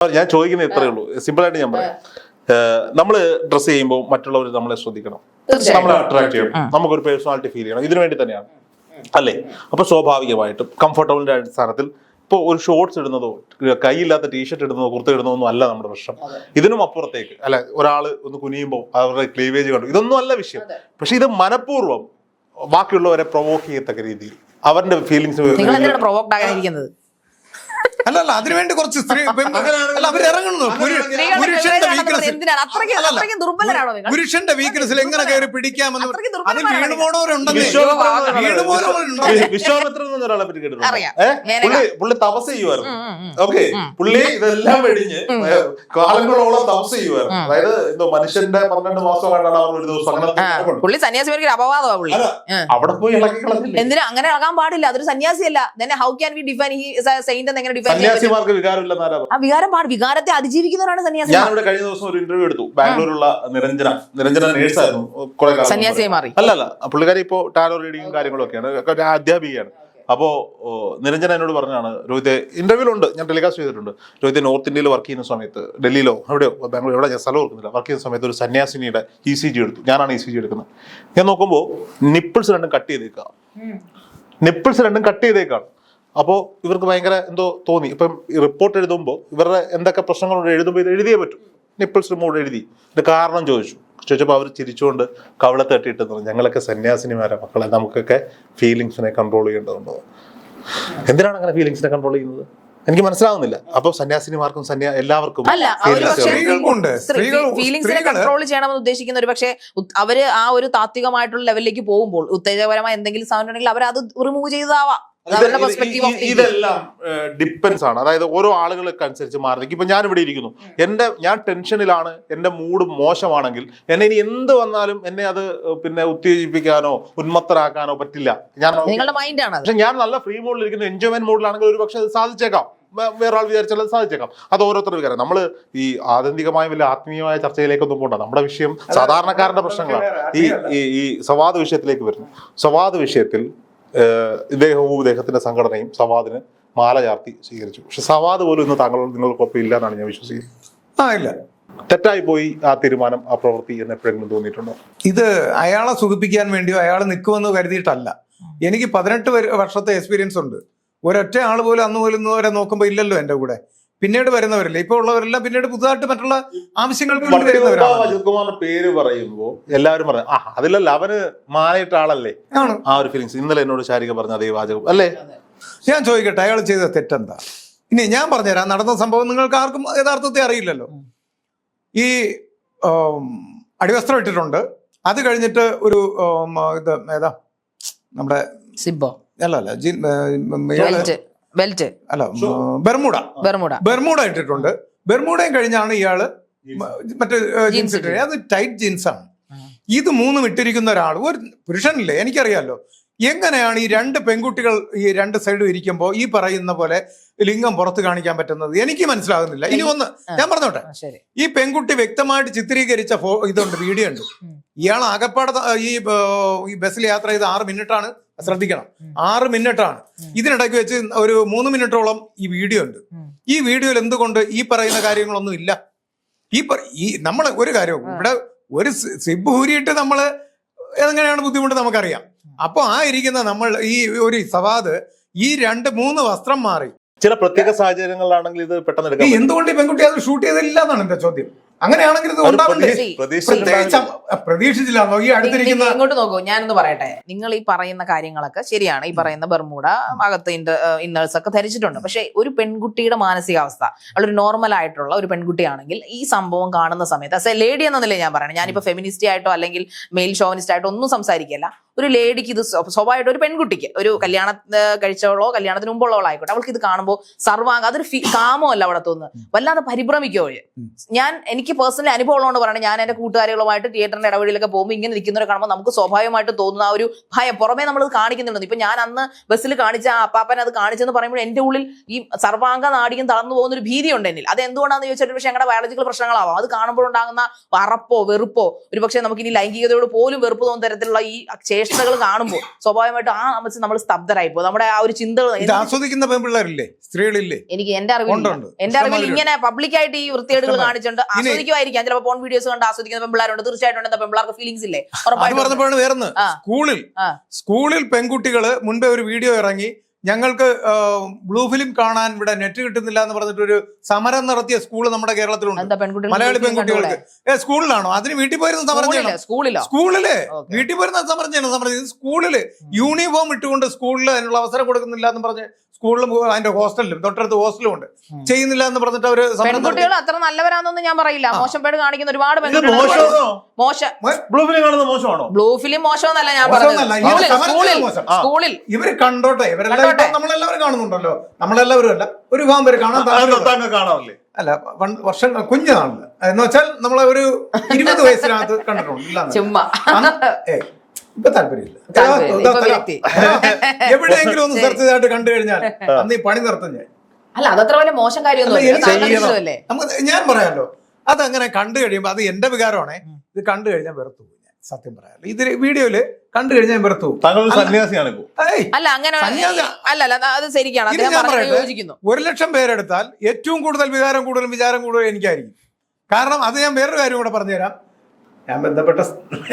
ഞാൻ ചോദിക്കുന്നത് ഇത്രയേ ഉള്ളൂ, സിമ്പിൾ ആയിട്ട് ഞാൻ പറയാം. നമ്മൾ ഡ്രസ് ചെയ്യുമ്പോൾ മറ്റുള്ളവർ നമ്മളെ ശ്രദ്ധിക്കണം, നമ്മളെ അട്രാക്ട് ചെയ്യണം, നമുക്കൊരു പേഴ്സണാലിറ്റി ഫീൽ ചെയ്യണം, ഇതിനു വേണ്ടി തന്നെയാണ് അല്ലേ? അപ്പൊ സ്വാഭാവികമായിട്ടും കംഫർട്ടബിളിന്റെ അടിസ്ഥാനത്തിൽ ഇപ്പോൾ ഒരു ഷോർട്സ് ഇടുന്നതോ കൈയില്ലാത്ത ടീഷർട്ട് ഇടുന്നതോ കുർത്ത ഇടുന്നതോ ഒന്നും അല്ല നമ്മുടെ പ്രശ്നം. ഇതിനും അപ്പുറത്തേക്ക് അല്ല, ഒരാള് ഒന്ന് കുനിയുമ്പോൾ അവരുടെ ക്ലീവേജ് കണ്ടു, ഇതൊന്നും അല്ല വിഷയം. പക്ഷെ ഇത് മനഃപൂർവ്വം ബാക്കിയുള്ളവരെ പ്രൊവോക്ക് ചെയ്യത്തക്ക രീതിയിൽ അവരുടെ ഫീലിങ്സ് അല്ലല്ല അതിനുവേണ്ടി കുറച്ച് സ്ത്രീ അവർ ഇറങ്ങുന്നു. പുരുഷന്റെ വീക്ക്നെസ്സിൽ എങ്ങനെ കയറി പിടിക്കാമെന്ന് അത് വീണുപോണവരുണ്ടെന്ന്. വിശ്വാമിത്രൻ എന്നൊരാളെ പറ്റി കേട്ടിട്ടുണ്ട്. പുള്ളി തപസ് ചെയ്യുമായിരുന്നു. ഓക്കെ, പുള്ളി ഇതെല്ലാം വെടിഞ്ഞ് കാലങ്ങളോളം തപസ് ചെയ്യുമായിരുന്നു. അതായത് എന്തോ മനുഷ്യന്റെ 12 മാസം കണ്ടാണ് അവർ ഒരു ദിവസം പുള്ളി സന്യാസിമാർക്ക് അപവാദമാണ്. അവിടെ പോയി ഇളക്കി കളഞ്ഞില്ല. എന്തിനാ അങ്ങനെ ഇളകാൻ പാടില്ല, അതൊരു സന്യാസിയല്ല. How can we define saint എങ്ങനെ ഡിഫൈൻ? സന്യാസിമാർക്ക് വികാരമില്ലെന്നാരാ? ആ വികാരത്തെ അതിജീവിക്കുന്നവരാണ് സന്യാസി. ഞാൻ ഇവിടെ കഴിഞ്ഞ ദിവസം ഒരു ഇന്റർവ്യൂ എടുത്തു. ബാംഗ്ലൂരുള്ള നിരഞ്ജന നേഴ്സായിരുന്നു, കുറെ കാലം സന്യാസിയായി മാറി. അല്ലല്ല, പുള്ളിക്കാരി ഇപ്പോ ടാരോ റീഡിങ്ങും കാര്യങ്ങളൊക്കെയാണ്, അധ്യാപികയാണ്. അപ്പോ നിരഞ്ജന എന്നോട് പറഞ്ഞാണ്, രോഹിത്തെ ഇന്റർവ്യൂലുണ്ട്, ഞാൻ ടെലികാസ്റ്റ് ചെയ്തിട്ടുണ്ട്, രോഹിത്തെ നോർത്ത് ഇന്ത്യയിൽ വർക്ക് ചെയ്യുന്ന സമയത്ത് ഡൽഹിയിലോ എവിടെയോ ബാംഗ്ലൂർ എവിടെ ഞാൻ സ്ഥലം ഓർക്കുന്നില്ല, വർക്ക് ചെയ്യുന്ന സമയത്ത് ഒരു സന്യാസിനിയുടെ ECG എടുത്തു. ഞാനാണ് ECG എടുക്കുന്നത്. ഞാൻ നോക്കുമ്പോൾ നിപ്പിൾസ് രണ്ടും കട്ട് ചെയ്തേക്കാണ്. അപ്പോൾ ഇവർക്ക് ഭയങ്കര എന്തോ തോന്നി. ഇപ്പം റിപ്പോർട്ട് എഴുതുമ്പോൾ ഇവരുടെ എന്തൊക്കെ പ്രശ്നങ്ങളുണ്ട് എഴുതുമ്പോൾ ഇത് എഴുതിയേ പറ്റും. നിപ്പിൾസ് റിമൂവ് എഴുതി. ഇത് കാരണം ചോദിച്ചപ്പോൾ അവർ ചിരിച്ചുകൊണ്ട് കവള തട്ടിയിട്ട് ഞങ്ങളൊക്കെ സന്യാസിനിമാരാ മക്കളെ, നമുക്കൊക്കെ ഫീലിങ്സിനെ കൺട്രോൾ ചെയ്യേണ്ടതുണ്ടോ? എന്തിനാണ് അങ്ങനെ ഫീലിങ്സിനെ കൺട്രോൾ ചെയ്യുന്നത്? എനിക്ക് മനസ്സിലാവുന്നില്ല. അപ്പൊ സന്യാസിനിമാർക്കും എല്ലാവർക്കും ഫീലിംഗ്സിനെ കൺട്രോൾ ചെയ്യണമെന്ന് ഉദ്ദേശിക്കുന്ന ഒരു പക്ഷേ അവര് ആ ഒരു താത്വികമായിട്ടുള്ള ലെവലിലേക്ക് പോകുമ്പോൾ ഉത്തേജകപരമായ എന്തെങ്കിലും സാധനം ഉണ്ടെങ്കിൽ അവർ അത് റിമൂവ് ചെയ്തതാവാം. ഇതെല്ലാം ഡിപ്പെൻസ് ആണ്. അതായത് ഓരോ ആളുകൾക്ക് അനുസരിച്ച് മാറി. ഇപ്പൊ ഞാൻ ഇവിടെ ഇരിക്കുന്നു, ഞാൻ ടെൻഷനിലാണ്, എന്റെ മൂഡ് മോശമാണെങ്കിൽ എന്നെ ഇനി എന്ത് വന്നാലും എന്നെ അത് പിന്നെ ഉത്തേജിപ്പിക്കാനോ ഉന്മത്തരാക്കാനോ പറ്റില്ല. നിങ്ങളുടെ മൈൻഡാണ്. പക്ഷെ ഞാൻ നല്ല ഫ്രീ മോഡിൽ ഇരിക്കുന്നു, എൻജോയ്മെന്റ് മോഡിലാണെങ്കിൽ ഒരു പക്ഷെ അത് സാധിച്ചേക്കാം, വേറൊരാൾ വിചാരിച്ചാൽ അത് സാധിച്ചേക്കാം. അത് ഓരോരുത്തരുടെ വികാരം. നമ്മൾ ഈ ആത്യന്തികമായ വലിയ ആത്മീയമായ ചർച്ചയിലേക്കൊന്നും പോകണ്ട. നമ്മുടെ വിഷയം സാധാരണക്കാരന്റെ പ്രശ്നങ്ങളാണ്. ഈ സവാദ് വിഷയത്തിലേക്ക് വരുന്നു. സവാദ് വിഷയത്തിൽ ഇദ്ദേഹത്തിന്റെ സംഘടനയും സവാദിന് മാല ചാർത്തി സ്വീകരിച്ചു. പക്ഷെ സവാദ് പോലും ഇന്ന് നിങ്ങൾക്കൊപ്പം ഇല്ല എന്നാണ് ഞാൻ വിശ്വസിക്കുന്നത്. തെറ്റായി പോയി ആ തീരുമാനം, ആ പ്രവൃത്തി എന്ന് എപ്പോഴെങ്കിലും തോന്നിയിട്ടുണ്ടോ? ഇത് അയാളെ സുഖിപ്പിക്കാൻ വേണ്ടിയോ അയാൾ നിൽക്കുമെന്ന് കരുതിയിട്ടല്ല. എനിക്ക് 18 വർഷത്തെ എക്സ്പീരിയൻസ് ഉണ്ട്. ഒരൊറ്റ ആൾ പോലും അന്ന് പോലും വരെ നോക്കുമ്പോൾ ഇല്ലല്ലോ എൻ്റെ കൂടെ. പിന്നീട് വരുന്നവരല്ലേ, ഇപ്പൊ ഉള്ളവരെല്ലാം പിന്നീട് പുതുതായിട്ട് മറ്റുള്ള ആവശ്യങ്ങൾക്ക് വേണ്ടി വരുന്നവരാണ്. അജിത് കുമാറിന്റെ പേര് പറയുമ്പോൾ എല്ലാവരും പറഞ്ഞു അതിലല്ല, അവന് മാറിയിട്ട ആളല്ലേ ആ ഒരു ഫീലിങ്സ്. ഇന്നലെ എന്നോട് ശാരിക പറഞ്ഞ അതേ വാചകം അല്ലേ? ഞാൻ ചോദിക്കട്ടെ, അയാൾ ചെയ്ത തെറ്റെന്താ? ഇനി ഞാൻ പറഞ്ഞുതരാം. നടന്ന സംഭവം നിങ്ങൾക്ക് ആർക്കും യഥാർത്ഥത്തെ അറിയില്ലല്ലോ. ഈ അടിവസ്ത്രം ഇട്ടിട്ടുണ്ട്. അത് കഴിഞ്ഞിട്ട് ഒരു ഇത് ഏതാ നമ്മുടെ ബെർമൂഡ ഇട്ടിട്ടുണ്ട്. ബെർമൂഡയും കഴിഞ്ഞാണ് ഇയാള് മറ്റേ ജീൻസ് ഇട്ടത്. അത് ടൈറ്റ് ജീൻസാണ്. ഇത് മൂന്നും ഇട്ടിരിക്കുന്ന ഒരാൾ, ഒരു പുരുഷനില്ലേ, എനിക്കറിയാലോ എങ്ങനെയാണ് ഈ 2 പെൺകുട്ടികൾ ഈ 2 സൈഡും ഇരിക്കുമ്പോൾ ഈ പറയുന്ന പോലെ ലിംഗം പുറത്ത് കാണിക്കാൻ പറ്റുന്നത് എനിക്ക് മനസ്സിലാകുന്നില്ല. ഇനി ഒന്ന് ഞാൻ പറഞ്ഞോട്ടെ, ഈ പെൺകുട്ടി വ്യക്തമായിട്ട് ചിത്രീകരിച്ച ഇതുണ്ട്, വീഡിയോ ഉണ്ട്. ഇയാൾ ആകപ്പാടെ ഈ ബസ്സിൽ യാത്ര ചെയ്ത് 6 മിനിറ്റാണ്. ശ്രദ്ധിക്കണം, 6 മിനിറ്റാണ്. ഇതിനിടയ്ക്ക് വെച്ച് ഒരു 3 മിനിറ്റോളം ഈ വീഡിയോ ഉണ്ട്. ഈ വീഡിയോയിൽ എന്തുകൊണ്ട് ഈ പറയുന്ന കാര്യങ്ങളൊന്നും ഇല്ല? ഈ നമ്മൾ ഒരു കാര്യവും ഇവിടെ ഒരു സിബ് ഊരിയിട്ട് നമ്മള് എങ്ങനെയാണ് ബുദ്ധിമുട്ട് നമുക്കറിയാം. അപ്പൊ ആ ഇരിക്കുന്ന നമ്മൾ ഈ ഒരു സവാദ് ഈ 2-3 വസ്ത്രം മാറി ചില പ്രത്യേക സാഹചര്യങ്ങളിലാണെങ്കിൽ ഇത് പെട്ടെന്ന് എന്തുകൊണ്ട് ഈ പെൺകുട്ടി അത് ഷൂട്ട് ചെയ്തില്ല എന്നാണ് എന്റെ ചോദ്യം. അങ്ങനെയാണെങ്കിൽ ഇത് പ്രതീക്ഷിച്ചില്ലാന്നോ? ഈ അടുത്തിരിക്കുന്ന ഇങ്ങോട്ട് നോക്കൂ, ഞാനൊന്ന് പറയട്ടെ. നിങ്ങൾ ഈ പറയുന്ന കാര്യങ്ങളൊക്കെ ശരിയാണ്. ഈ പറയുന്ന ബർമൂഡ, അകത്ത് ഇന്നേഴ്സ് ഒക്കെ ധരിച്ചിട്ടുണ്ട്. പക്ഷെ ഒരു പെൺകുട്ടിയുടെ മാനസികാവസ്ഥ, അവളൊരു നോർമൽ ആയിട്ടുള്ള ഒരു പെൺകുട്ടിയാണെങ്കിൽ ഈ സംഭവം കാണുന്ന സമയത്ത് ആസ് എ ലേഡി എന്ന നിലയിൽ ഞാൻ പറയണം, ഞാനിപ്പോ ഫെമിനിസ്റ്റ് ആയിട്ടോ അല്ലെങ്കിൽ മെയിൽ ഷോവിനിസ്റ്റ് ആയിട്ടോ ഒന്നും സംസാരിക്കില്ല. ഒരു ലേഡിക്ക് ഇത് സ്വാഭാവികമായിട്ട്, ഒരു പെൺകുട്ടിക്ക്, ഒരു കല്യാണം കഴിച്ചവളോ കല്യാണത്തിന് മുമ്പുള്ളവളോ ആയിക്കോട്ടെ, അവൾക്ക് ഇത് കാണുമ്പോൾ സർവാംഗ അതൊരു കാമോ അല്ല അവിടെ തോന്നുന്നത്, വല്ലാതെ പരിഭ്രമിക്കോ. എനിക്ക് എനിക്ക് പേഴ്സണലി അനുഭവം ഉള്ളതുകൊണ്ട് പറയണം. ഞാൻ എന്റെ കൂട്ടുകാരികളുമായിട്ട് തിയേറ്ററിന്റെ ഇടവഴിയിലൊക്കെ പോകുമ്പോൾ ഇങ്ങനെ നിൽക്കുന്നവരെ കാണുമ്പോൾ നമുക്ക് സ്വാഭാവികമായിട്ട് തോന്നുന്ന ആ ഒരു ഭയം പുറമേ നമ്മൾ കാണിക്കുന്നുണ്ട്. ഇപ്പൊ ഞാൻ അന്ന് ബസ്സിൽ കാണിച്ച ആ അപ്പാപ്പൻ അത് കാണിച്ചെന്ന് പറയുമ്പോൾ എന്റെ ഉള്ളിൽ ഈ സർവാംഗ നാടിയും തളർന്നു പോകുന്ന ഒരു ഭീതിയുണ്ട് എന്നിൽ. അത് എന്തുകൊണ്ടാണെന്ന് ചോദിച്ചിട്ട് പക്ഷേ ഞങ്ങളുടെ ബയോളജിക്കൽ പ്രശ്നങ്ങളാവാം. അത് കാണുമ്പോഴുണ്ടാകുന്ന അറപ്പോ വെറുപ്പോ ഒരു പക്ഷേ നമുക്ക് ഇനി ലൈംഗികതയോട് പോലും വെറുപ്പ് തോന്നുന്ന തരത്തിലുള്ള ഈ ചേഷ്ടകൾ കാണുമ്പോൾ സ്വാഭാവികമായിട്ടും ആ മനസ്സിൽ നമ്മൾ സ്തബ്ധരായി പോകും. നമ്മുടെ ആ ഒരു ചിന്തകൾ ആസ്വദിക്കുന്ന പെൺപിള്ളേരില്ലേ, സ്ത്രീകളില്ലേ? എനിക്ക് എന്റെ അറിവിൽ ഇങ്ങനെ പബ്ലിക്കായിട്ട് ഈ വൃത്തികേടുകൾ കാണിച്ചിട്ടുണ്ട് ആസ്വദിക്കുമായിരിക്കാം. ചിലപ്പോൾ പോൺ വീഡിയോസ് കണ്ട് ആസ്വദിക്കുന്ന പെൺപിള്ളേരുണ്ട്. തീർച്ചയായിട്ടും എന്താ പെൺപിള്ളേർക്ക് ഫീലിംഗ്സ് ഇല്ലേ? പറഞ്ഞപ്പോഴാണ് വേറൊന്ന്, സ്കൂളിൽ പെൺകുട്ടികള് മുൻപേ ഒരു വീഡിയോ ഇറങ്ങി ഞങ്ങൾക്ക് ബ്ലൂ ഫിലിം കാണാൻ ഇവിടെ നെറ്റ് കിട്ടുന്നില്ല എന്ന് പറഞ്ഞിട്ട് ഒരു സമരം നടത്തിയ സ്കൂള് നമ്മുടെ കേരളത്തിലുണ്ട്. മലയാളി പെൺകുട്ടികൾക്ക്. സ്കൂളിലാണോ? അതിന് വീട്ടിൽ പോയിരുന്ന സമരം ചെയ്യണം. സ്കൂളില് വീട്ടിൽ പോയിരുന്ന സമരം ചെയ്യണം. സ്കൂളില് യൂണിഫോം ഇട്ടുകൊണ്ട് സ്കൂളിൽ അതിനുള്ള അവസരം കൊടുക്കുന്നില്ല എന്ന് പറഞ്ഞ് സ്കൂളിലും അതിന്റെ ഹോസ്റ്റലിലും തൊട്ടടുത്ത് ഹോസ്റ്റലും ഉണ്ട്, ചെയ്യുന്നില്ല എന്ന് പറഞ്ഞിട്ട് അവര്. പെൺകുട്ടികൾ അത്ര നല്ലവരാണെന്നൊന്നും ഞാൻ പറയില്ല. മോശം പേട് കാണിക്കുന്ന ഒരുപാട് ബ്ലൂ ഫിലിം മോശമെന്നല്ല ഞാൻ പറഞ്ഞത്. സ്കൂളിൽ ഇവര് കണ്ടോട്ടെ, ഇവരെല്ലാം നമ്മളെല്ലാവരും കാണുന്നുണ്ടല്ലോ. നമ്മളെല്ലാവരും അല്ല, ഒരു വിഭാഗം പേര് കാണാറില്ലേ? അല്ല, വർഷം കുഞ്ഞുനാളില് എന്ന് വെച്ചാൽ നമ്മളെ ഒരു 20 വയസ്സിനകത്ത് കണ്ടിട്ടുണ്ട്. ചുമ്മാ ഇപ്പൊ താല്പര്യമില്ല. എവിടെയെങ്കിലും ഒന്ന് സെർച്ച് ചെയ്തായിട്ട് കണ്ടു കഴിഞ്ഞാൽ അന്ന് ഈ പണി നിർത്തും ഞാൻ. അല്ല, അതത്ര വലിയ മോശം കാര്യമൊന്നും നമുക്ക് ഞാൻ പറയാമല്ലോ. അതങ്ങനെ കണ്ടു കഴിയുമ്പോ അത് എന്റെ വികാരമാണേ. ഇത് കണ്ടു കഴിഞ്ഞാൽ വെറുത്തു പോകും. ഞാൻ സത്യം പറയാമല്ലോ, ഇത് വീഡിയോയില് കണ്ടു കഴിഞ്ഞാൽ വെറുത്തു പോകും. അല്ല, അങ്ങനെ അല്ല, അത് ശരിക്കാണ്. 1,00,000 പേരെടുത്താൽ ഏറ്റവും കൂടുതൽ വികാരം കൂടുതലും വിചാരം കൂടുതലും എനിക്കായിരിക്കും. കാരണം അത് ഞാൻ വേറൊരു കാര്യം കൂടെ പറഞ്ഞുതരാം. ഞാൻ ബന്ധപ്പെട്ട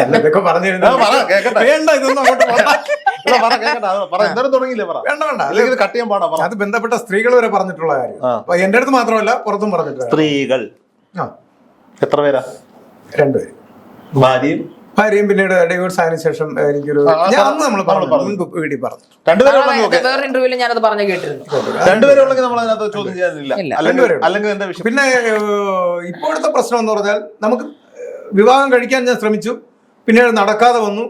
എന്തൊക്കെ പറഞ്ഞു വേണ്ട, ഇതൊന്നും അങ്ങോട്ട് വേണ്ട. അത് ബന്ധപ്പെട്ട സ്ത്രീകൾ വരെ പറഞ്ഞിട്ടുള്ള കാര്യം. എന്റെ അടുത്ത് മാത്രമല്ല, പുറത്തും പറഞ്ഞിട്ടുള്ള സ്ത്രീകൾ എത്ര പേരാ? 2 പേര്. ഭാര്യയും പിന്നീട് ഡൈവേഴ്സ് ആയതിനു ശേഷം എനിക്കൊരു അന്ന് നമ്മൾ മുൻപ് വീട്ടിൽ പറഞ്ഞു. വേറെ ഇന്റർവ്യൂവിൽ ഞാനത് പറഞ്ഞു കേട്ടിരുന്നു. പിന്നെ ഇപ്പോഴത്തെ പ്രശ്നം എന്ന് പറഞ്ഞാൽ, നമുക്ക് വിവാഹം കഴിക്കാൻ ഞാൻ ശ്രമിച്ചു, പിന്നീട് നടക്കാതെ വന്നു.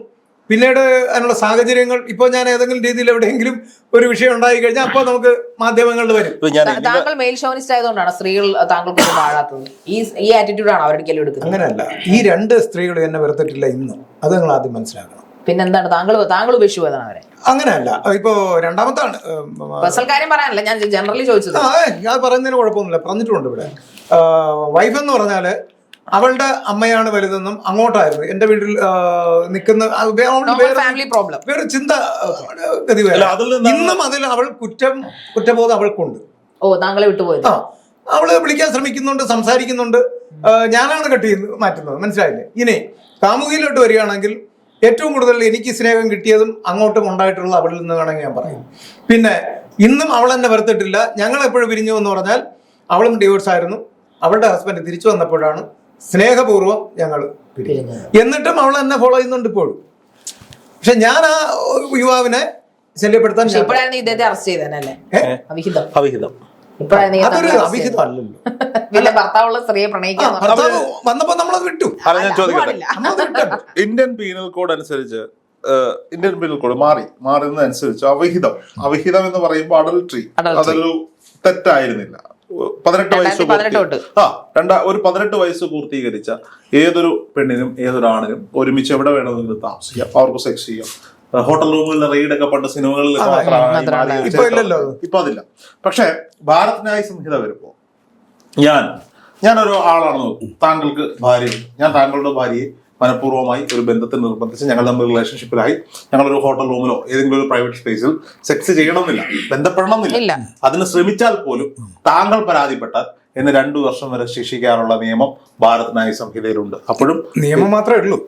പിന്നീട് അതിനുള്ള സാഹചര്യങ്ങൾ, ഇപ്പൊ ഞാൻ ഏതെങ്കിലും രീതിയിൽ എവിടെയെങ്കിലും ഒരു വിഷയം ഉണ്ടായി കഴിഞ്ഞാൽ അപ്പോൾ നമുക്ക് മാധ്യമങ്ങളിൽ വരും. താങ്കൾ മെയിൽ ഷോവിനിസ്റ്റ് ആയതുകൊണ്ടാണ് സ്ത്രീകൾ താങ്കൾക്ക് വാഴാത്തത്. ഈ ആറ്റിറ്റ്യൂഡാണ് അവരുടെ എടുക്കുന്നത്. അങ്ങനെയല്ല, ഈ 2 സ്ത്രീകൾ എന്നെ വെറുത്തിട്ടില്ല ഇന്ന്. അത് നിങ്ങൾ ആദ്യം മനസ്സിലാക്കണം. പിന്നെന്താണ് താങ്കൾ ഉപേക്ഷിച്ചതാണ് അവരെ? അങ്ങനെയല്ല, ഇപ്പൊ രണ്ടാമത്താണ് പേഴ്സണൽ കാര്യം പറയാനല്ല, ഞാൻ ജനറലി ചോദിച്ചത്. ഞാൻ പറയുന്നതിന് കുഴപ്പമൊന്നുമില്ല, പറഞ്ഞിട്ടുണ്ട്. ഇവിടെ വൈഫ് എന്ന് പറഞ്ഞാല് അവളുടെ അമ്മയാണ് വലുതെന്നും അങ്ങോട്ടായിരുന്നു. എന്റെ വീട്ടിൽ നിൽക്കുന്ന വേറെ ചിന്ത ഗതി. ഇന്നും അതിൽ അവൾ കുറ്റബോധം അവൾക്കുണ്ട്. താങ്കളെ വിട്ടുപോയത്. അവള് വിളിക്കാൻ ശ്രമിക്കുന്നുണ്ട്, സംസാരിക്കുന്നുണ്ട്. ഞാനാണ് കട്ട് മാറ്റുന്നത്. മനസ്സിലായില്ലേ? ഇനി കാമുകിയിലോട്ട് വരികയാണെങ്കിൽ ഏറ്റവും കൂടുതൽ എനിക്ക് സ്നേഹം കിട്ടിയതും അങ്ങോട്ടും ഉണ്ടായിട്ടുള്ള അവളിൽ നിന്ന് വേണമെങ്കിൽ ഞാൻ പറയും. പിന്നെ ഇന്നും അവൾ എന്നെ വെറുത്തിട്ടില്ല. ഞങ്ങൾ എപ്പോഴും പിരിഞ്ഞു എന്ന് പറഞ്ഞാൽ, അവളും ഡിവോഴ്സ് ആയിരുന്നു. അവളുടെ ഹസ്ബൻഡ് തിരിച്ചു വന്നപ്പോഴാണ് സ്നേഹപൂർവ്വം ഞങ്ങൾ പിരിഞ്ഞു. എന്നിട്ടും അവൾ എന്നെ ഫോളോ ചെയ്യുന്നുണ്ട് ഇപ്പോഴും. പക്ഷെ ഞാൻ ആ യുവാവിനെ ശല്യപ്പെടുത്താൻ അതൊരു അവിഹിതം അല്ലല്ലോ. ഭർത്താവുള്ള സ്ത്രീയെ പ്രണയിക്കാൻ വന്നപ്പോ നമ്മളത് വിട്ടു. ഇന്ത്യൻ പീനൽ കോഡ് അനുസരിച്ച്, ഇന്ത്യൻ പീനൽ കോഡ് മാറുന്നതനുസരിച്ച് അവിഹിതം എന്ന് പറയുമ്പോൾ അഡൽട്ടറി അതൊരു തെറ്റായിരുന്നില്ല. 18 വയസ്സ് ഒരു 18 വയസ്സ് പൂർത്തീകരിച്ച ഏതൊരു പെണ്ണിനും ഏതൊരാണിനും ഒരുമിച്ച് എവിടെ വേണമെങ്കിലും താമസിക്കാം, അവർക്ക് സെക്സ് ചെയ്യാം. ഹോട്ടൽ റൂമുകളിലെ റെയ്ഡൊക്കെ പണ്ട് സിനിമകളിൽ ഇപ്പൊ അതില്ല. പക്ഷെ ഭാരത് ന്യായ സംഹിത വരുമ്പോ ഞാനൊരു ആളാണ് നോക്കും, താങ്കൾക്ക് ഭാര്യ, ഞാൻ താങ്കളുടെ ഭാര്യയെ മനഃപൂർവ്വമായി ഒരു ബന്ധത്തിൽ നിർബന്ധിച്ച് ഞങ്ങൾ തമ്മിൽ റിലേഷൻഷിപ്പിലായി, ഞങ്ങളൊരു ഹോട്ടൽ റൂമിലോ ഏതെങ്കിലും ഒരു പ്രൈവറ്റ് സ്പേസിൽ സെക്സ് ചെയ്യണമെന്നില്ല, ബന്ധപ്പെടണമെന്നില്ല. അതിന് ശ്രമിച്ചാൽ പോലും താങ്കൾ പരാതിപ്പെട്ടാൽ എന്ന് 2 വർഷം വരെ ശിക്ഷിക്കാനുള്ള നിയമം ഭാരത് ന്യായ സംഹിതയിലുണ്ട്. അപ്പോഴും നിയമം മാത്രമേ ഉള്ളൂ.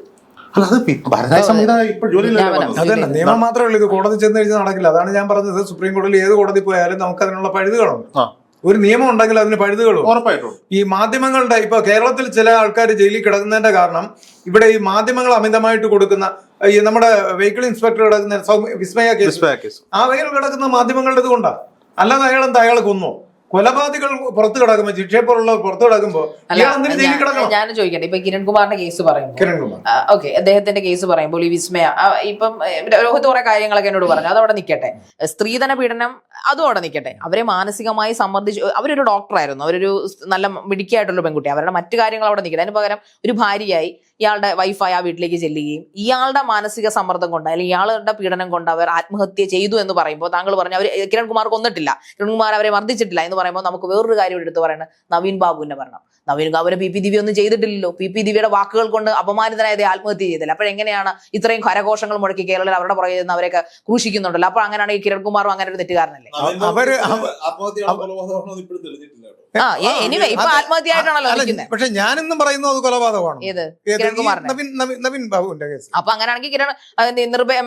അല്ല, അത് ഭാരത് ന്യായ സംഹിത ഇപ്പോൾ അതല്ല, നിയമം മാത്രമേ ഉള്ളൂ. ഇത് കോടതി ചെന്ന് കഴിഞ്ഞാൽ നടക്കില്ല. അതാണ് ഞാൻ പറഞ്ഞത്. സുപ്രീം കോടതിയിൽ ഏത് കോടതി പോയാലും നമുക്ക് അതിനുള്ള പഴുതുകളുണ്ട്. ഒരു നിയമം ഉണ്ടെങ്കിൽ അതിന് പഴുതുകളും ഉറപ്പായിട്ടും. ഈ മാധ്യമങ്ങളുടെ ഇപ്പൊ കേരളത്തിൽ ചില ആൾക്കാർ ജയിലിൽ കിടക്കുന്നതിന്റെ കാരണം ഇവിടെ ഈ മാധ്യമങ്ങൾ അമിതമായിട്ട് കൊടുക്കുന്ന ഈ നമ്മുടെ വെഹിക്കിൾ ഇൻസ്പെക്ടർ കിടക്കുന്ന വിസ്മയ കേസ്, ആ വകയിൽ കിടക്കുന്ന മാധ്യമങ്ങളുടെ ഇത് കൊണ്ടാണ്. അല്ലാതെ അയാളെ കൊന്നോ? കൊലപാതകൾ പുറത്ത് കിടക്കുമ്പോ, ശിക്ഷയപ്പോഴുള്ള പുറത്ത് കിടക്കുമ്പോ ഞാൻ ചോദിക്കട്ടെ, ഇപ്പൊ കിരൺകുമാറിന്റെ കേസ് പറയുമ്പോൾ, ഓക്കെ, അദ്ദേഹത്തിന്റെ കേസ് പറയുമ്പോൾ ഈ വിസ്മയ ഇപ്പം രോഹിത് കുറെ കാര്യങ്ങളൊക്കെ എന്നോട് പറഞ്ഞു, അതവിടെ നിൽക്കട്ടെ. സ്ത്രീധന പീഡനം അതും അവിടെ നിൽക്കട്ടെ. അവരെ മാനസികമായി സമ്മർദ്ദിച്ചു. അവരൊരു ഡോക്ടറായിരുന്നു, അവരൊരു നല്ല മിടുക്കിയായിട്ടുള്ള പെൺകുട്ടി. അവരുടെ മറ്റു കാര്യങ്ങൾ അവിടെ നിൽക്കട്ടെ. അതിന് പകരം ഒരു ഭാര്യയായി ഇയാളുടെ വൈഫായി ആ വീട്ടിലേക്ക് ചെല്ലുകയും ഇയാളുടെ മാനസിക സമ്മർദ്ദം കൊണ്ട് അല്ലെങ്കിൽ ഇയാളുടെ പീഡനം കൊണ്ട് അവർ ആത്മഹത്യ ചെയ്തു എന്ന് പറയുമ്പോൾ താങ്കൾ പറഞ്ഞു അവർ കിരൺകുമാർ കൊന്നിട്ടില്ല, കിരൺകുമാർ അവരെ മർദ്ദിച്ചിട്ടില്ല എന്ന് പറയുമ്പോൾ നമുക്ക് വേറൊരു കാര്യം എടുത്ത് പറയുന്നത് നവീൻ ബാബുവിന്റെ ഭരണം. നവീൻ അവരെ പി ദിവ്യ ഒന്നും ചെയ്തിട്ടില്ലല്ലോ. പി ദിവ്യയുടെ വാക്കുകൾ കൊണ്ട് അപമാനിതനായത് ആത്മഹത്യ ചെയ്തില്ല. അപ്പോഴെങ്ങനെയാണ് ഇത്രയും കരഘോഷങ്ങൾ മുടക്കി കേരളത്തിൽ അവരുടെ പുറകെ നിന്ന് അവരൊക്കെ ക്രൂശിക്കുന്നുണ്ടല്ലോ? അപ്പൊ അങ്ങനെയാണ് ഈ കിരൺകുമാറും അങ്ങനെ ഒരു തെറ്റുകാരനല്ലേ? എനിവേ ഇപ്പൊ ആത്മഹത്യ ആയിട്ടാണല്ലോ നിൽക്കുന്നത്. പക്ഷെ ഞാനെന്നും പറയുന്നത് അത് കൊലപാതകമാണ്. ഏത് കിരൺകുമാറിന്റെ? നവീൻ ബാബുവിന്റെ കേസ്. അപ്പൊ അങ്ങനെയാണെങ്കിൽ കിരൺ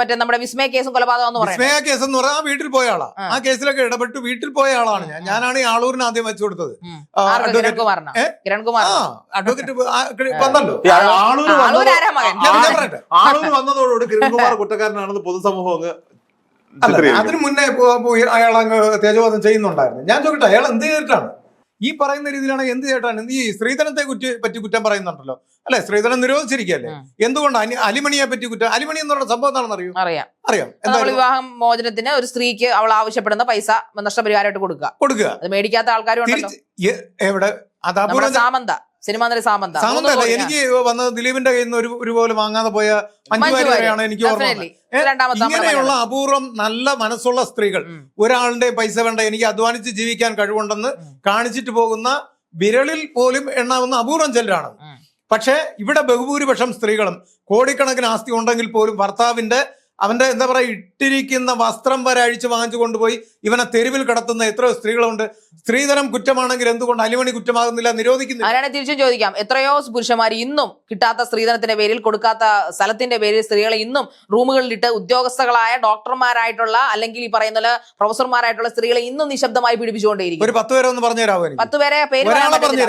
മറ്റേ നമ്മുടെ വിസ്മയ കേസും കൊലപാതകം എന്ന് പറയുന്നത്. വിസ്മയ കേസ് എന്ന് പറഞ്ഞാൽ ആ വീട്ടിൽ പോയ ആളാ. ആ കേസിലൊക്കെ ഇടപെട്ട് വീട്ടിൽ പോയ ആളാണ് ഞാൻ. ഞാനാണ് ഈ ആളൂരിന് ആദ്യം വെച്ചു കൊടുത്തത്. കിരൺകുമാർ അഡ്വക്കേറ്റ് വന്നല്ലോ. ആളൂർ വന്നതോടുകൂടി കിരൺകുമാർ കുറ്റക്കാരനാണെന്ന് പൊതുസമൂഹം അങ്ങ് അതിനു മുന്നേ അയാൾ അങ്ങ് തേജോവധം ചെയ്യുന്നുണ്ടായിരുന്നു. ഞാൻ ചോദിക്കട്ടെ, അയാൾ എന്ത് ചെയ്തിട്ടാണ് ഈ പറയുന്ന രീതിയിലാണ്? എന്ത് ചെയ്തിട്ടാണ്? ഈ സ്ത്രീധനത്തെ പറ്റി കുറ്റം പറയുന്നുണ്ടല്ലോ, അല്ലെ? സ്ത്രീധനം നിരോധിച്ചിരിക്കല്ലേ? എന്തുകൊണ്ട് അലിമണിയെ പറ്റി കുറ്റം? അലിമണി എന്നുള്ള സംഭവം എന്താണെന്ന് അറിയാം. വിവാഹം മോചനത്തിന് ഒരു സ്ത്രീക്ക് അവൾ ആവശ്യപ്പെടുന്ന പൈസ നഷ്ടപരിഹാരമായിട്ട് കൊടുക്കുക. അത് മേടിക്കാത്ത ആൾക്കാരും എവിടെ? സാമന്ത, സിനിമാ നടി സാമന്ത. എനിക്ക് വന്നത് ദിലീപിന്റെ കയ്യിൽ നിന്ന് ഒരു പോലെ വാങ്ങാതെ പോയ മഞ്ജു വാര്യരെയാണ് എനിക്ക് ഓർമ്മ. ഇങ്ങനെയുള്ള അപൂർവം നല്ല മനസ്സുള്ള സ്ത്രീകൾ, ഒരാളുടെ പൈസ വേണ്ട, എനിക്ക് അധ്വാനിച്ച് ജീവിക്കാൻ കഴിവുണ്ടെന്ന് കാണിച്ചിട്ട് പോകുന്ന വിരളിൽ പോലും എണ്ണാവുന്ന അപൂർവം ചിലരാണ്. പക്ഷെ ഇവിടെ ബഹുഭൂരിപക്ഷം സ്ത്രീകളും കോടിക്കണക്കിന് ആസ്തി ഉണ്ടെങ്കിൽ പോലും അവന്റെ എന്താ പറയാ ഇട്ടിരിക്കുന്ന വസ്ത്രം വരെ അഴിച്ച് വാങ്ങിച്ചു കൊണ്ടുപോയി ഇവനെ തെരുവിൽ കിടത്തുന്ന എത്രയോ സ്ത്രീകളുണ്ട്. സ്ത്രീധനം കുറ്റമാണെങ്കിൽ എന്തുകൊണ്ട് അലിമണി കുറ്റമാകുന്നില്ല, നിരോധിക്കുന്നില്ല? ആരാണ് തിരിച്ചും ചോദിക്കാം. എത്രയോ പുരുഷന്മാർ ഇന്നും കിട്ടാത്ത സ്ത്രീധനത്തിന്റെ പേരിൽ, കൊടുക്കാത്ത സ്ഥലത്തിന്റെ പേരിൽ സ്ത്രീകളെ ഇന്നും റൂമുകളിലിട്ട് ഉദ്യോഗസ്ഥകളായ ഡോക്ടർമാരായിട്ടുള്ള അല്ലെങ്കിൽ ഈ പറയുന്ന പ്രൊഫസർമാരായിട്ടുള്ള സ്ത്രീകളെ ഇന്നും നിശബ്ദമായി പീഡിപ്പിച്ചുകൊണ്ടേയിരിക്കും. ഒരു 10 പേരെ ഒന്ന് പറഞ്ഞുതരാമോ? 10 പേരെ പേര് പറയാൻ പറ്റില്ല.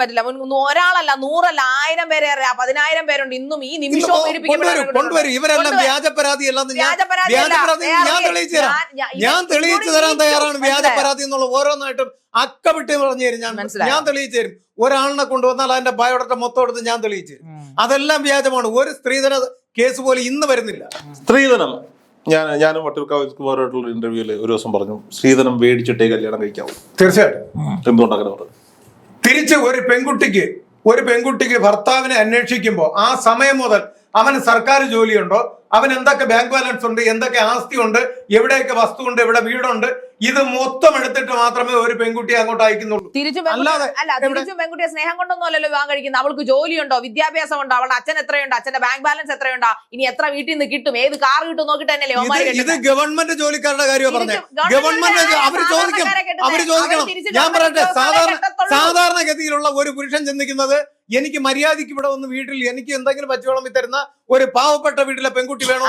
പറ്റില്ല. ഒരാളല്ല, 100 അല്ല, 1000 പേരെ, 10,000 പേരുണ്ട് ഇന്നും ഈ നിമിഷവും കൊണ്ടുവരും. ഇവരെല്ലാം വ്യാജ പരാതി അല്ലാതെ ഞാൻ തെളിയിച്ചു തരാൻ തയ്യാറാണ്. വ്യാജ പരാതി എന്നുള്ള ഓരോന്നായിട്ടും അക്കവിട്ട് പറഞ്ഞു തരും. ഞാൻ തെളിയിച്ചു തരും. ഒരാളിനെ കൊണ്ടുവന്നാൽ അതിന്റെ ബയോഡാറ്റ മൊത്തം എടുത്ത് ഞാൻ തെളിയിച്ചു തരും. അതെല്ലാം വ്യാജമാണ്. ഒരു സ്ത്രീധന കേസ് പോലും ഇന്ന് വരുന്നില്ല. സ്ത്രീധനം ഞാനും വട്ടിയൂർക്കാവുമായിട്ടുള്ള ഇന്റർവ്യൂല് ഒരു ദിവസം പറഞ്ഞു, സ്ത്രീധനം മേടിച്ചിട്ടേ കല്യാണം കഴിക്കാവൂ. തീർച്ചയായിട്ടും. എന്തുകൊണ്ട് അങ്ങനെ പറഞ്ഞു? തിരിച്ച് ഒരു പെൺകുട്ടിക്ക് ഭർത്താവിനെ അന്വേഷിക്കുമ്പോൾ ആ സമയം മുതൽ അവന് സർക്കാർ ജോലിയുണ്ടോ, അവൻ എന്തൊക്കെ ബാങ്ക് ബാലൻസ് ഉണ്ട്, എന്തൊക്കെ ആസ്തി ഉണ്ട്, എവിടെയൊക്കെ വസ്തു ഉണ്ട്, എവിടെ വീടുണ്ട്, ഇത് മൊത്തം എടുത്തിട്ട് മാത്രമേ ഒരു പെൺകുട്ടിയെ അങ്ങോട്ട് അയക്കുന്നുള്ളൂ. തിരിച്ചും പെൺകുട്ടിയെ സ്നേഹം കൊണ്ടൊന്നും അല്ലല്ലോ വിവാഹം കഴിക്കുന്നത്. അവൾക്ക് ജോലിയുണ്ടോ, വിദ്യാഭ്യാസം ഉണ്ടോ, അവളുടെ അച്ഛൻ എത്രയുണ്ട്, അച്ഛന്റെ ബാങ്ക് ബാലൻസ് എത്രയുണ്ടോ, ഇനി എത്ര വീട്ടിൽ നിന്ന് കിട്ടും, ഏത് കാർ കിട്ടും നോക്കിട്ട് തന്നെയല്ലേ. ഇത് ഗവൺമെന്റ് ജോലിക്കാരുടെ കാര്യമാണ് പറഞ്ഞത്. ഗവൺമെന്റ് അവര് ചോദിക്കണം. ഞാൻ പറയട്ടെ, സാധാരണഗതിയിലുള്ള ഒരു പുരുഷൻ ചിന്തിക്കുന്നത്, എനിക്ക് മര്യാദയ്ക്ക് ഇവിടെ ഒന്ന് വീട്ടിൽ എനിക്ക് എന്തെങ്കിലും പച്ചവെള്ളം തരുന്ന ഒരു പാവപ്പെട്ട വീട്ടിലെ പെൺകുട്ടി വേണോ?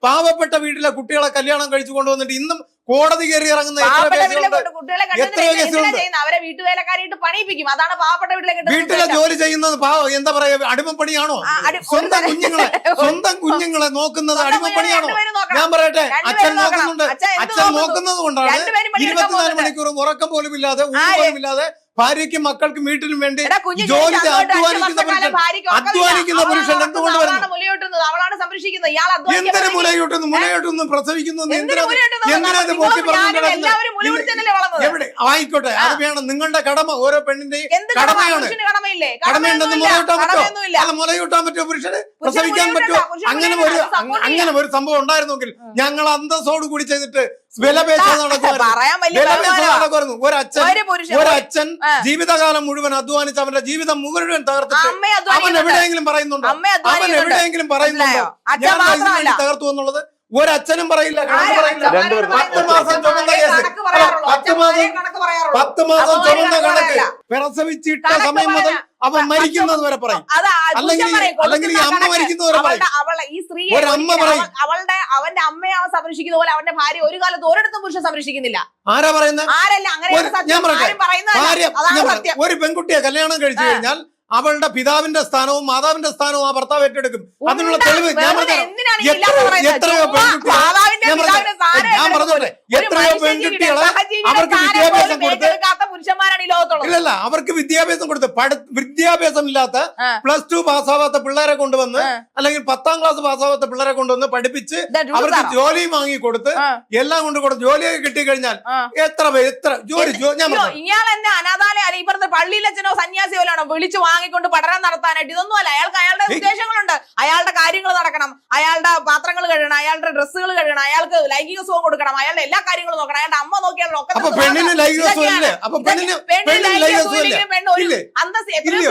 പാവപ്പെട്ട വീട്ടിലെ കുട്ടികളെ കല്യാണം കഴിച്ചു കൊണ്ടുവന്നിട്ട് ഇന്നും കോടതി കയറി ഇറങ്ങുന്ന വീട്ടിലെ ജോലി ചെയ്യുന്നത് എന്താ പറയാ, അടിമപ്പണിയാണോ? സ്വന്തം കുഞ്ഞുങ്ങളെ നോക്കുന്നത് അടിമപ്പണിയാണോ? ഞാൻ പറയട്ടെ, അച്ഛൻ നോക്കുന്നത് കൊണ്ടാണ് 24 മണിക്കൂറും ഉറക്കം പോലും ഇല്ലാതെ, ഊണ് പോലും ഇല്ലാതെ ഭാര്യയ്ക്കും മക്കൾക്കും വീട്ടിലും വേണ്ടി ജോലി അധ്വാനിക്കുന്ന പുരുഷൻ എന്തുകൊണ്ട് വരുന്നു? എന്തിനു മുലയൂട്ടുന്നു പ്രസവിക്കുന്നു? എവിടെ ആയിക്കോട്ടെ, അത് വേണം. നിങ്ങളുടെ കടമ, ഓരോ പെണ്ണിന്റെയും കടമയാണ്. കടമയുണ്ടെന്ന് മുലയൂട്ടാൻ പറ്റുമോ പുരുഷന്? പ്രസവിക്കാൻ പറ്റുമോ? അങ്ങനെ ഒരു സംഭവം ഉണ്ടായിരുന്നെങ്കിൽ ഞങ്ങൾ അന്തസ്സോട് കൂടി ചെയ്തിട്ട് നടക്കുമായിരുന്നു. ഒരച്ഛൻ ജീവിതകാലം മുഴുവൻ അധ്വാനിച്ച് അവന്റെ ജീവിതം മുഴുവൻ തകർത്തിട്ട് അവൻ എവിടെയെങ്കിലും പറയുന്നുണ്ടോ ഞാൻ തകർത്തു എന്നുള്ളത്? ഒരച്ഛനും പറയില്ല. 10 മാസം ചുമന്ന കേസ്, 10 മാസം ചുമന്ന കണക്ക്, പ്രസവിച്ചിട്ട സമയം മുതൽ അവൻ മരിക്കുന്നത് വരെ പറയും. അല്ലെങ്കിൽ ഈ അമ്മ മരിക്കുന്നത് വരെ പറയും. ഒരമ്മ പറയും അവന്റെ അമ്മയെ അവൻ സംരക്ഷിക്കുന്ന പോലെ അവന്റെ ഭാര്യ ഒരു കാലത്ത് ഒരിടത്തും പുരുഷൻ സംരക്ഷിക്കുന്നില്ല. ആരാ പറയുന്നത്? ഞാൻ പറയട്ടെ, ഒരു പെൺകുട്ടിയെ കല്യാണം കഴിച്ചു കഴിഞ്ഞാൽ അവളുടെ പിതാവിന്റെ സ്ഥാനവും മാതാവിന്റെ സ്ഥാനവും ആ ഭർത്താവ് ഏറ്റെടുക്കും. അതിനുള്ള തെളിവ് ഞാൻ പറഞ്ഞോട്ടെ, എത്രയോ പെൺകുട്ടികളെ അവർക്ക് വിദ്യാഭ്യാസം കൊടുത്ത് ഇല്ലല്ല അവർക്ക് വിദ്യാഭ്യാസം കൊടുത്ത് വിദ്യാഭ്യാസം ഇല്ലാത്ത +2 പാസ്സാവാത്ത പിള്ളേരെ കൊണ്ടുവന്ന് അല്ലെങ്കിൽ 10ാം ക്ലാസ് പാസ്സാവാത്ത പിള്ളേരെ കൊണ്ടുവന്ന് പഠിപ്പിച്ച് അവർക്ക് ജോലിയും വാങ്ങി കൊടുത്ത് എല്ലാം കൊണ്ട് കൊടുത്ത് ജോലിയൊക്കെ കിട്ടിക്കഴിഞ്ഞാൽ എത്ര ജോലി ഞാൻ ഇയാൾ എന്നെ അനാഥാലയ ഇപ്പുറത്തെ പള്ളിയിലച്ഛനോ സന്യാസിയോ വിളിച്ചു വാങ്ങിക്കൊണ്ട് പഠനം നടത്താനായിട്ട് ഇതൊന്നുമല്ല. അയാൾക്ക് അയാളുടെ ഉദ്ദേശങ്ങളുണ്ട്. അയാളുടെ കാര്യങ്ങൾ നടക്കണം, അയാളുടെ പാത്രങ്ങൾ കഴുകണം, അയാളുടെ ഡ്രസ്സുകൾ കഴുകണം, അയാൾക്ക് ലൈംഗിക സുഖം കൊടുക്കണം, അയാളുടെ എല്ലാ കാര്യങ്ങളും നോക്കണം, അയാളുടെ അമ്മ നോക്കിയാൽ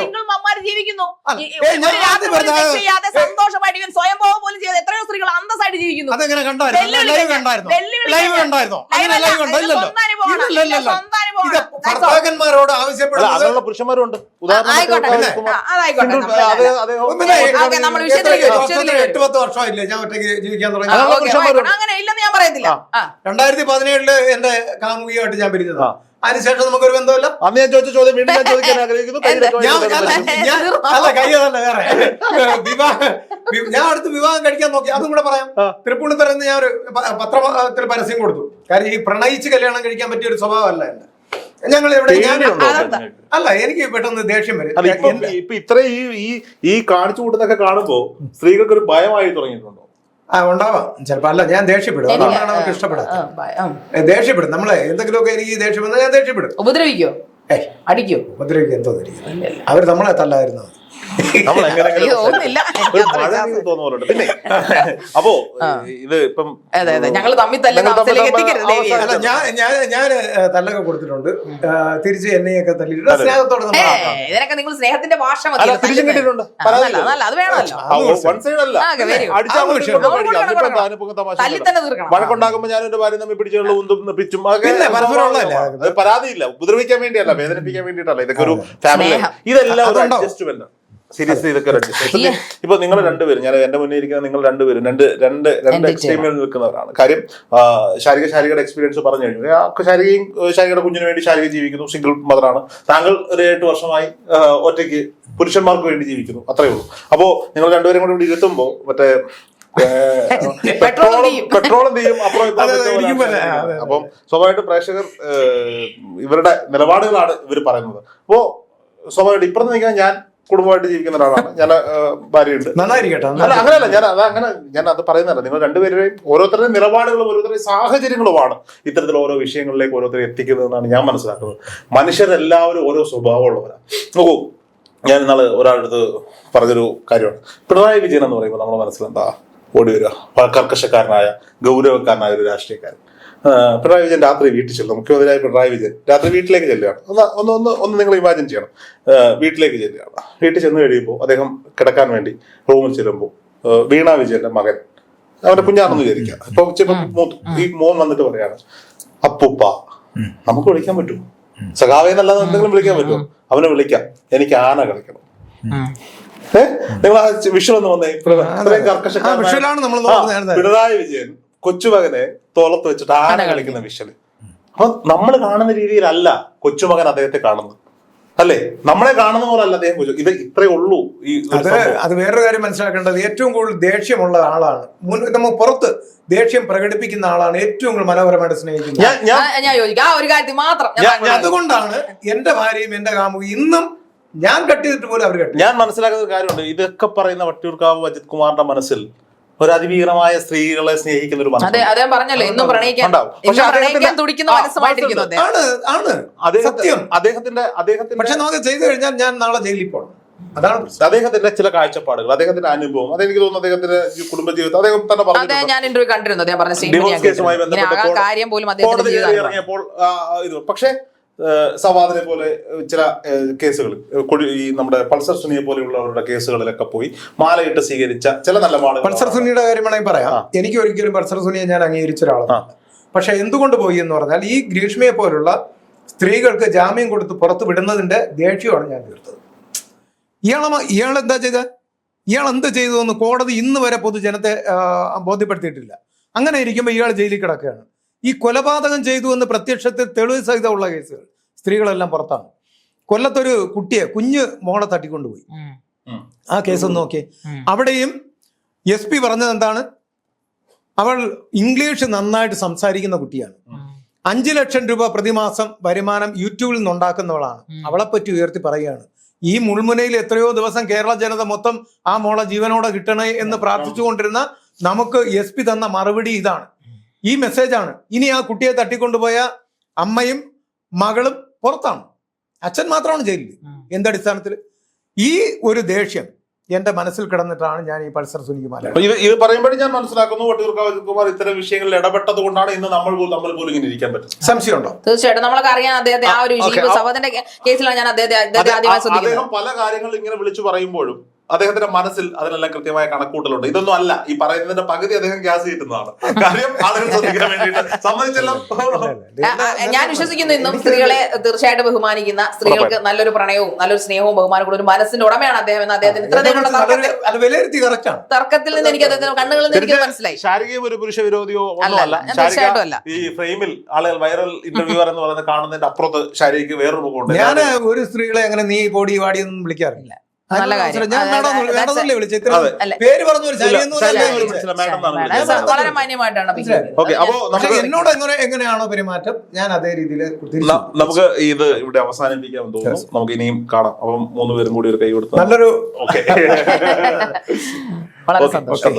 സിംഗിൾ മമ്മാര് ജീവിക്കുന്നു. സന്തോഷമായിട്ട് സ്വയം പോകാൻ പോലും ചെയ്ത് എത്രയോ സ്ത്രീകൾ അന്തസ്സായിട്ട് ജീവിക്കുന്നു. ഭർത്താക്കന്മാരോട് ആവശ്യപ്പെടുന്നത് പുരുഷന്മാരുണ്ട്. 8-10 വർഷമായില്ലേ ഞാൻ ഒറ്റയ്ക്ക് ജീവിക്കാൻ തുടങ്ങി. അങ്ങനെ ഇല്ലെന്ന് ഞാൻ പറയത്തില്ല. 2017 എന്റെ കാമുകിയായിട്ട് ഞാൻ പിരിഞ്ഞതാ. അതിനുശേഷം നമുക്കൊരു ബന്ധമില്ല. അന്ന് ഞാൻ ചോദിച്ച ചോദ്യം വീണ്ടും ഞാൻ ചോദിക്കാൻ ആഗ്രഹിക്കുന്നു. അല്ല കയ്യതല്ല വേറെ ഞാൻ അടുത്ത് വിവാഹം കഴിക്കാൻ നോക്കി. അതും കൂടെ പറയാം. തൃപ്പൂണിത്തുറന്ന് ഞാൻ ഒരു പത്രത്തിൽ പരസ്യം കൊടുത്തു. കാര്യം ഈ പ്രണയിച്ച് കല്യാണം കഴിക്കാൻ പറ്റിയ ഒരു സ്വഭാവമല്ല എന്റെ. ഞങ്ങൾ എവിടെ അല്ല എനിക്ക് പെട്ടെന്ന് ദേഷ്യം വരും. ഇപ്പൊ ഇത്രയും ഈ കാണിച്ചു കൂട്ടുന്നൊക്കെ കാണുമ്പോ സ്ത്രീകൾക്ക് ഒരു ഭയമായി തുടങ്ങിയിട്ടുണ്ടോ? ഉണ്ടാവാം ചിലപ്പോ. അല്ല ഞാൻ ദേഷ്യപ്പെടും. അതാണ് നമുക്ക് ഇഷ്ടപ്പെടാം. ദേഷ്യപ്പെടും. നമ്മളെ എന്തെങ്കിലുമൊക്കെ എനിക്ക് ദേഷ്യം വന്നാൽ ഞാൻ ദേഷ്യപ്പെടും. ഉപദ്രവിക്കോ? അടിക്കോ? ഉപദ്രവിക്കോ? എന്തോ അവര് നമ്മളെ തല്ലായിരുന്നു. പിന്നെ അപ്പോ ഇത് ഇപ്പം ഞങ്ങൾ തമ്മിൽ ഞാൻ തല്ലൊക്കെ കൊടുത്തിട്ടുണ്ട്. തിരിച്ച് എന്നെയൊക്കെ തല്ലിട്ട് സ്നേഹത്തോടെ ഇതിനൊക്കെ നിങ്ങൾ സ്നേഹത്തിന്റെ ഭാഷ അത് വേണമല്ലോ. വഴക്കുണ്ടാകുമ്പോ ഞാൻ എന്റെ ഭാര്യ തമ്മിൽ പിടിച്ചുള്ള ഉന്തും പിച്ചും പരാതിയില്ല, ഉപദ്രവിക്കാൻ വേണ്ടിയല്ല, വേദനിപ്പിക്കാൻ വേണ്ടിയിട്ടല്ല. ഇതൊക്കെ ഒരു ഫാമിലി, ഇതെല്ലാം ഒരു അഡ്ജസ്റ്റ്മെന്റ്. സീരിയസ്ലി ഇതൊക്കെ ഇപ്പൊ നിങ്ങൾ രണ്ടുപേരും, ഞാൻ എന്റെ മുന്നിൽ ഇരിക്കുന്ന നിങ്ങൾ രണ്ടുപേരും രണ്ട് എക്സ്ട്രീമിൽ നിൽക്കുന്നവരാണ്. കാര്യം ശാരികയുടെ എക്സ്പീരിയൻസ് പറഞ്ഞു കഴിഞ്ഞു. ശാരികയുടെ കുഞ്ഞിന് വേണ്ടി ശാരിക ജീവിക്കുന്നു, സിംഗിൾ മദറാണ്. താങ്കൾ ഒരു 8 വർഷമായി ഒറ്റയ്ക്ക് പുരുഷന്മാർക്ക് വേണ്ടി ജീവിക്കുന്നു, അത്രയേ ഉള്ളൂ. അപ്പോ നിങ്ങൾ രണ്ടുപേരും കൂടെ ഇവിടെ ഇരുത്തുമ്പോ മറ്റേ പെട്രോളും തീയും അപ്പുറം. അപ്പം സ്വാഭാവികമായിട്ട് പ്രേക്ഷകർ ഇവരുടെ നിലപാടുകളാണ് ഇവർ പറയുന്നത്. അപ്പോ സ്വാഭാവികമായിട്ട് ഇപ്പുറത്ത് നിൽക്കാൻ ഞാൻ കുടുംബമായിട്ട് ജീവിക്കുന്ന ഒരാളാണ്, ഞാൻ ഭാര്യയുണ്ട്. അല്ല അങ്ങനെയല്ല, ഞാൻ അത് പറയുന്നതല്ല. നിങ്ങൾ രണ്ടുപേരുടെയും ഓരോരുത്തരുടെയും നിലപാടുകളും ഓരോരുത്തരുടെയും സാഹചര്യങ്ങളുമാണ് ഇത്തരത്തിൽ ഓരോ വിഷയങ്ങളിലേക്ക് ഓരോരുത്തരെ എത്തിക്കുന്നതെന്നാണ് ഞാൻ മനസ്സിലാക്കുന്നത്. മനുഷ്യരെല്ലാവരും ഓരോ സ്വഭാവമുള്ളവരാണ്. നോക്കൂ, ഞാൻ ഇന്നാള് ഒരാളടുത്ത് പറഞ്ഞൊരു കാര്യമാണ്. പിണറായി വിജയൻ എന്ന് പറയുമ്പോൾ നമ്മുടെ മനസ്സിലെന്താ ഓടി വരിക? കർക്കശക്കാരനായ ഗൗരവക്കാരനായ ഒരു രാഷ്ട്രീയക്കാരൻ. പിണറായി വിജയൻ രാത്രി വീട്ടിൽ ചെല്ലുന്നു. മുഖ്യമന്ത്രിയായ പിണറായി വിജയൻ രാത്രി വീട്ടിലേക്ക് ചെല്ലുകയാണ്. ഒന്ന് നിങ്ങൾ ഇമാജിൻ ചെയ്യണം. വീട്ടിലേക്ക് ചെല്ലുകയാണ്. വീട്ടിൽ ചെന്ന് കഴിയുമ്പോൾ അദ്ദേഹം കിടക്കാൻ വേണ്ടി റൂമിൽ ചെല്ലുമ്പോൾ വീണ വിജയന്റെ മകൻ, അവന്റെ കുഞ്ഞാണെന്ന് വിചാരിക്കുക, ഇപ്പൊ ഈ മോൻ വന്നിട്ട് പറയാണ്, അപ്പൂപ്പ നമുക്ക് വിളിക്കാൻ പറ്റുമോ? സഖാവേന്നല്ലാതെ എന്തെങ്കിലും വിളിക്കാൻ പറ്റുമോ? അവനെ വിളിക്കാം, എനിക്ക് ആന കളിക്കണം. നിങ്ങൾ ആ വിഷ്വൽ ഒന്ന് വന്നേ. ഇത്രയും കർക്കശക്കാരനായ പിണറായി വിജയൻ കൊച്ചുമകനെ തോളത്ത് വെച്ചിട്ട് ആന കളിക്കുന്ന വിഷ്വല്. അപ്പൊ നമ്മൾ കാണുന്ന രീതിയിലല്ല കൊച്ചുമകൻ അദ്ദേഹത്തെ കാണുന്നത്, അല്ലേ? നമ്മളെ കാണുന്ന പോലെ അല്ല അദ്ദേഹം. ഇത് ഇത്രേ ഉള്ളൂ. അത് വേറൊരു കാര്യം മനസ്സിലാക്കേണ്ടത്, ഏറ്റവും കൂടുതൽ ദേഷ്യമുള്ള ആളാണ്, നമ്മൾ പുറത്ത് ദേഷ്യം പ്രകടിപ്പിക്കുന്ന ആളാണ് ഏറ്റവും കൂടുതൽ മനോഹരമായിട്ട് സ്നേഹിക്കുന്നത്. അതുകൊണ്ടാണ് എന്റെ ഭാര്യയും എന്റെ കാമുകി ഇന്നും ഞാൻ കട്ടിയിട്ട് പോലും അവർ കട്ടി. ഞാൻ മനസ്സിലാക്കുന്ന ഒരു കാര്യമുണ്ട്. ഇതൊക്കെ പറയുന്ന വട്ടിയൂർക്കാവ് അജിത് കുമാറിന്റെ മനസ്സിൽ ഒരു അതിഭീകരമായ സ്ത്രീകളെ സ്നേഹിക്കുന്ന ഒരു മനസ്സ്. പക്ഷെ നമുക്ക് ചെയ്തു കഴിഞ്ഞാൽ ഞാൻ നാളെ ജയിലിൽ പോകണം. അതാണ് അദ്ദേഹത്തിന്റെ ചില കാഴ്ചപ്പാടുകൾ, അദ്ദേഹത്തിന്റെ അനുഭവം. അതെനിക്ക് തോന്നുന്നു അദ്ദേഹത്തിന്റെ കുടുംബജീവിതം അദ്ദേഹം തന്നെ പറഞ്ഞു. കോടതി ഇറങ്ങിയപ്പോൾ ഇത്. പക്ഷേ സവാദിനെ പോലെ ചില കേസുകൾ, ഈ നമ്മുടെ പൾസർ സുനിയെ പോലെയുള്ളവരുടെ കേസുകളിലൊക്കെ പോയി മാലയിട്ട് സ്വീകരിച്ച ചില നല്ല പാടുകൾ. പൾസർ സുനിയുടെ കാര്യം വേണമെങ്കിൽ പറയാം. എനിക്ക് ഒരിക്കലും പൾസർ സുനിയെ ഞാൻ അംഗീകരിച്ച ഒരാളാണ്. പക്ഷെ എന്തുകൊണ്ട് പോയി എന്ന് പറഞ്ഞാൽ ഈ ഗ്രീഷ്മയെ പോലുള്ള സ്ത്രീകൾക്ക് ജാമ്യം കൊടുത്ത് പുറത്ത് വിടുന്നതിന്റെ ദേഷ്യമാണ് ഞാൻ തീർത്തത്. ഇയാളെന്താ ചെയ്ത? ഇയാൾ എന്ത് ചെയ്തു എന്ന് കോടതി ഇന്ന് വരെ പൊതുജനത്തെ ബോധ്യപ്പെടുത്തിയിട്ടില്ല. അങ്ങനെ ഇരിക്കുമ്പോൾ ഇയാൾ ജയിലിൽ കിടക്കുകയാണ്. ഈ കൊലപാതകം ചെയ്തു എന്ന് പ്രത്യക്ഷത്തിൽ തെളിവ് സഹിതമുള്ള കേസുകൾ സ്ത്രീകളെല്ലാം പുറത്താണ്. കൊല്ലത്തൊരു കുട്ടിയെ കുഞ്ഞ് മോളെ തട്ടിക്കൊണ്ടുപോയി. ആ കേസ് ഒന്ന് നോക്കിയേ. അവിടെയും SP പറഞ്ഞത് എന്താണ്? അവൾ ഇംഗ്ലീഷ് നന്നായിട്ട് സംസാരിക്കുന്ന കുട്ടിയാണ്. 5 ലക്ഷം രൂപ പ്രതിമാസം വരുമാനം യൂട്യൂബിൽ നിന്നുണ്ടാക്കുന്നവളാണ്. അവളെപ്പറ്റി ഉയർത്തി പറയുകയാണ്. ഈ മുൾമുനയിൽ എത്രയോ ദിവസം കേരള ജനത മൊത്തം ആ മോളെ ജീവനോടെ കിട്ടണേ എന്ന് പ്രാർത്ഥിച്ചുകൊണ്ടിരുന്ന നമുക്ക് SP തന്ന മറുപടി ഇതാണ്, ഈ മെസ്സേജാണ്. ഇനി ആ കുട്ടിയെ തട്ടിക്കൊണ്ടുപോയ അമ്മയും മകളും പുറത്താണ്, അച്ഛൻ മാത്രമാണ് ജയിലിൽ. എന്തടിസ്ഥാനത്തിൽ? ഈ ഒരു ദേഷ്യം എന്റെ മനസ്സിൽ കിടന്നിട്ടാണ് ഞാൻ ഈ പൾസർ സുനികുമാർ ഇത് പറയുമ്പോഴും ഞാൻ മനസ്സിലാക്കുന്നു വട്ടിയൂർക്കാവ് ഇത്തരം വിഷയങ്ങളിൽ ഇടപെട്ടത് കൊണ്ടാണ് ഇന്ന് നമ്മൾ പോലും ഇങ്ങനെ ഇരിക്കാൻ പറ്റും. സംശയമുണ്ടോ? തീർച്ചയായിട്ടും നമ്മളൊക്കെ അറിയാൻ അദ്ദേഹത്തെ ആ ഒരു സഹോദരന്റെ കേസിലാണ് ഞാൻ അദ്ദേഹത്തെ ആദ്യമായി ശ്രദ്ധിക്കുന്നത്. അദ്ദേഹം പല കാര്യങ്ങൾ ഇങ്ങനെ വിളിച്ചു പറയുമ്പോഴും അദ്ദേഹത്തിന്റെ മനസ്സിൽ അതിനെല്ലാം കൃത്യമായ കണക്കൂട്ടലുണ്ട്. ഇതൊന്നും അല്ല ഈ പറയുന്നതിന്റെ പകുതി അദ്ദേഹം ഗ്യാസ് കിട്ടുന്നതാണ്. കാര്യം ആളുകൾ ശ്രദ്ധിക്കാൻ വേണ്ടിയിട്ട് സമ്മതിച്ചല്ലോ. ഞാൻ വിശ്വസിക്കുന്നു ഇന്നും സ്ത്രീകളെ തീർച്ചയായിട്ടും ബഹുമാനിക്കുന്ന, സ്ത്രീകൾക്ക് നല്ലൊരു പ്രണയവും നല്ലൊരു സ്നേഹവും ബഹുമാനവും കൂടെ ഒരു മനസ്സിന്റെ ഉടമയാണ് അദ്ദേഹം എന്ന് അദ്ദേഹത്തിന് ഇത്രയുള്ള തർക്കത്തിൽ നിന്ന് എനിക്ക് അദ്ദേഹത്തിന്റെ കണ്ണുകളിൽ നിന്ന് എനിക്ക് മനസ്സിലായി. ശാരികയും ഒരു പുരുഷ വിരോധിയോ ഒന്നുമല്ല. ഈ ഫ്രെയിമിൽ ആളുകൾ വൈറൽ ഇന്റർവ്യൂവർ എന്ന് പറയുന്നത് കാണുന്നതിന്റെ അപ്പുറത്ത് ശാരികയ്ക്ക് വേറൊരു മുഖമുണ്ട്. ഞാൻ ഒരു സ്ത്രീകളെ അങ്ങനെ നീ ബോഡി വാടിയൊന്നും വിളിക്കാറില്ല. നല്ല കാര്യം. പേര് പറഞ്ഞു വളരെ മാന്യമായിട്ടാണ്. എന്നോട് എങ്ങനെയാണോ പെരുമാറ്റം ഞാൻ അതേ രീതിയിൽ. നമുക്ക് ഇത് ഇവിടെ അവസാനിപ്പിക്കാൻ തോന്നുന്നു. നമുക്ക് ഇനിയും കാണാം. അപ്പം 3 പേരും കൂടി ഒരു കൈ കൊടുത്തു. നല്ലൊരു വളരെ സന്തോഷം.